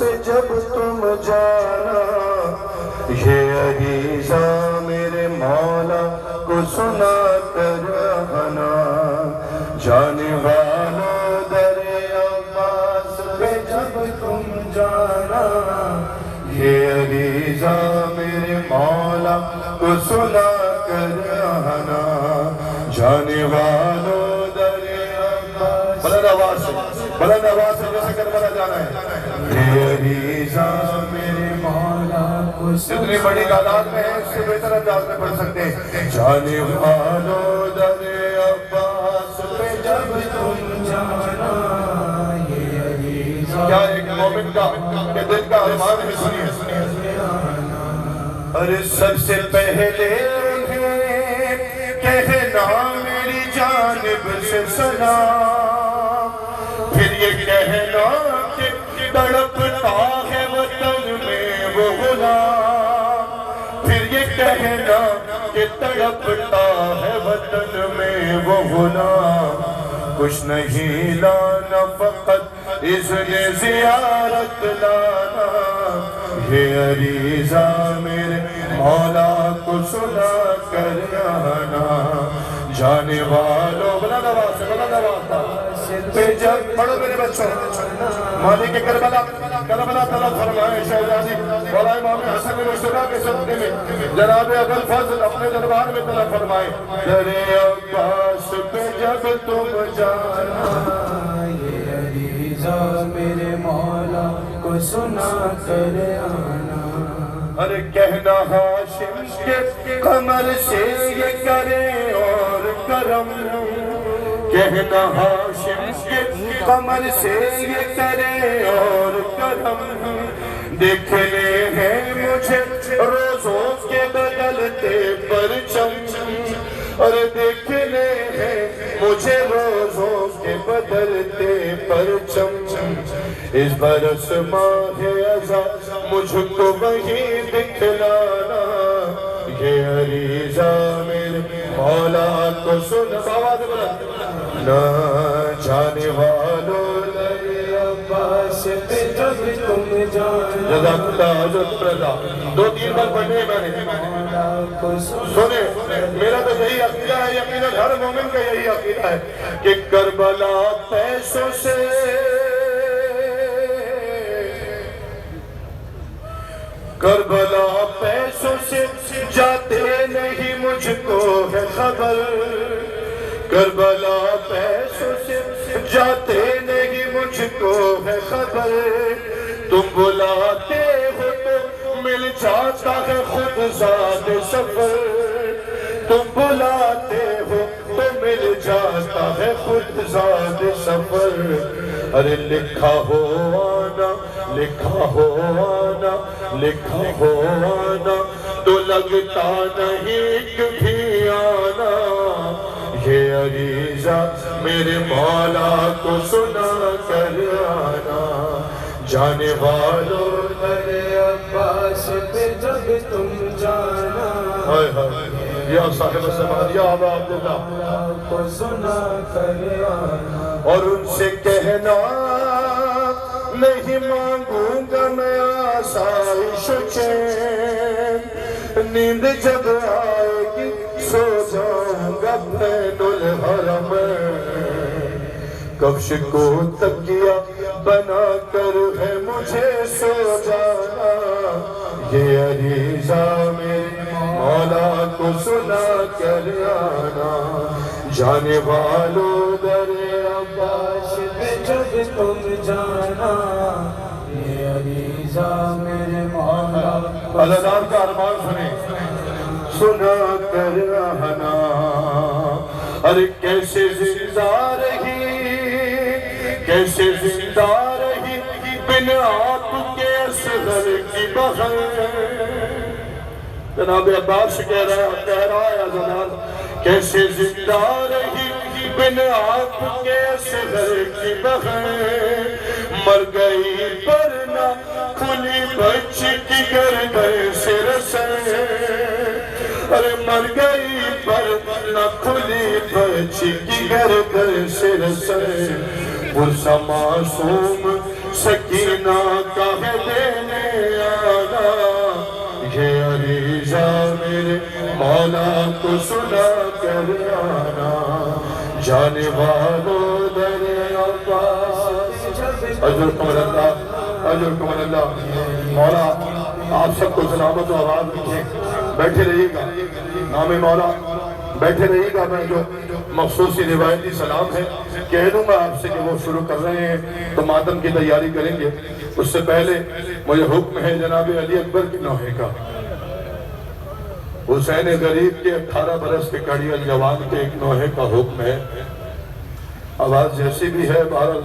پہ جب تم جانا، یہ عریضہ میرے مولا کو سنا کر آنا، جانے والوں در عباس پہ جب تم جانا، یہ عریضہ میرے مولا کو سنا کر آنا، جانے والوں در عباس، بلند آواز سے جیسے کربلا جانا ہے، یہ عریضہ میرے مولا کو سنا، اتنی بڑی تعداد میں ہے، اس سے بہتر انداز میں پڑھ سکتے ہیں، جانے والوں در عباس پہ جب تم جانا، یہ عریضہ، کیا ایک مومن کا کہ دل کا ارمان ہے، سنیے ارے سب سے پہلے کہنا میری جانب سے سلام، پھر یہ کہنا کہ تڑپتا ہے وطن میں وہ غلام، پھر یہ کہنا کہ تڑپتا ہے وطن میں وہ غلام، کچھ نہیں لانا فقط اذن زیارت لانا، یہ عریضہ میرے مولا کو سنا کر آنا، جانے والوں، بلند آواز سے پہ جب، پڑھو میرے بچوں، مالک کربلا طلب فرمائے شہزادی مولا امام حسن مشتبہ کے صدقے میں جناب ابوالفضل اپنے دربار میں طلب فرمائے، در عباس پہ جب تم جانا، یہ عریضہ میرے مولا کو سنا کر آنا، ارے کہنا ہاشم کے قمر سے یہ کرے اور کرم، کہنا ہاشم کے قمر سے یہ کرے اور کرم، دیکھنے ہیں مجھے روزوں کے بدلتے پرچم، اور دیکھنے ہیں مجھے روزوں کے بدلتے پرچم، اس برس ماہ ازاں مجھ کو وہی دکھلانا، یہ عریضہ میرے مولا کو سنا، آواز بلند، نہ جانے والوں در عباس پہ جب تم جانا، جزاک اللہ حضرت پردہ، 2-3 بار پڑھنے میں نے سنے، میرا تو یہی عقیدہ ہے، یقیناً ہر مومن کا یہی عقیدہ ہے کہ کربلا پیسوں سے، کربلا پیسوں سے جاتے نہیں مجھ کو ہے خبر، کربلا پیسوں سے جاتے نہیں مجھ کو ہے خبر، تم بلاتے ہو تو مل جاتا ہے خود ذات سفر، تم بلاتے ہو تو مل جاتا ہے خود ذات سفر، ارے لکھا ہو آنا، لکھا ہو آنا، لکھا ہو آنا تو لگتا نہیں کبھی آنا، یہ عریضہ میرے مولا کو سنا کر آنا، جانے والوں در عباس پہ جب تم جانا، یا صاحب الزمان یا ابا عبداللہ کو سنا کر آنا، اور ان سے کہنا نہیں مانگوں گا میں آسائش و چین، نیند جب آئے گی سو جاؤں گا بین الحرم، کفش کو تکیہ بنا کر ہے مجھے سو جانا، یہ عریضہ میرے مولا کو سنا کر آنا، جانے والوں در عباس پہ جب تم جانا، یہ عریضہ میرے مولا، اللہ دار کا ارمان سنیں، سنا کر آنا، ارے کیسے زندہ رہی، کیسے زندہ رہی بن آپ کے اصغر کی بغل، جناب عباس کہہ رہا ہے زنان، کیسے زندہ رہی بن آپ کے اصغر کی بغل، مر گئی پر نہ کھلی بچی کی گردن سے رسل، ارے مر گئی پر نہ کھلی بچی کی گردن سے رسل، پرسا معصوم سکینہ کا ہے دینے آنا یہ عریضہ میرے مولا کو سنا کر آنا جانے والوں در عباس اجرکم اللہ اجرکم اللہ مولا آپ سب کو سلامت و آباد رکھیں بیٹھے رہیے گا نام مولا بیٹھے رہیے گا میں جو مخصوصی روایتی سلام ہے کہہ دوں گا آپ سے کہ وہ شروع کر رہے ہیں تو ماتم کی تیاری کریں گے اس سے پہلے مجھے حکم ہے جناب علی اکبر کی نوحے کا حسین غریب کے 18 برس کے کڑی الجوان کے ایک نوحے کا حکم ہے آواز جیسی بھی ہے بہرحال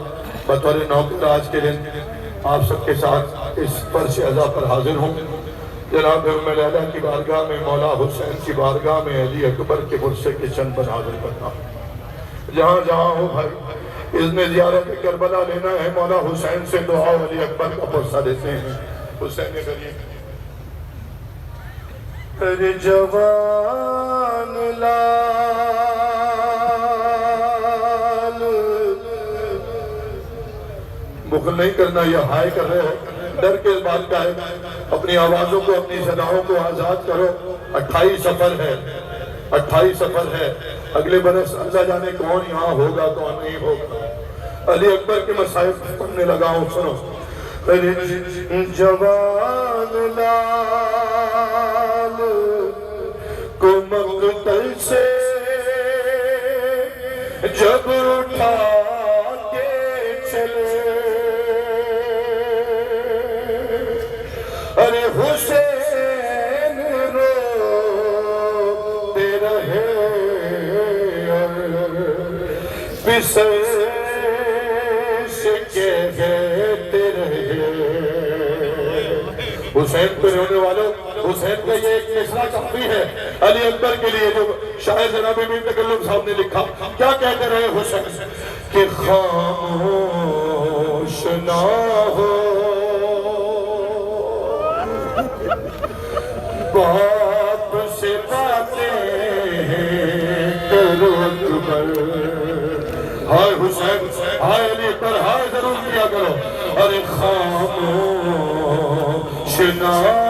بطور نوکر آج کے دن آپ سب کے ساتھ اس فرش عزا پر حاضر ہوں جناب ام لیلہ کی بارگاہ میں مولا حسین کی بارگاہ میں علی اکبر کے برسے کے چند پر حاضر کرنا جہاں جہاں ہو بھائی اذن زیارت کربلا لینا ہے مولا حسین سے دعا علی اکبر کا برسہ دیتے ہیں حسین غریب جوان لال بخل نہیں کرنا یہ ہائے کر رہے ہو ڈر کے اس بات کا ہے اپنی آوازوں کو اپنی صداؤں کو آزاد کرو 28 سفر ہے اگلے برس اللہ جانے کون یہاں ہوگا کون نہیں ہوگا علی اکبر کے مصائب پڑھنے لگا ہوں سنو جوان لال کو مقتل سے جب اٹھا کے چلے ارے حسین روتے رہے پسیش کے گھتے رہے حسین پر ہونے والوں حسین کا یہ ایک مصرع کافی ہے علی اکبر کے لیے جو شاعر جناب میر تکلم صاحب نے لکھا کیا کہتے رہے حسین کہ خاموش نہ ہو باپ سے باتیں کرو تمہر ہائے حسین ہائے علی اکبر ہائے ضرور کیا کرو ارے خاموش نہ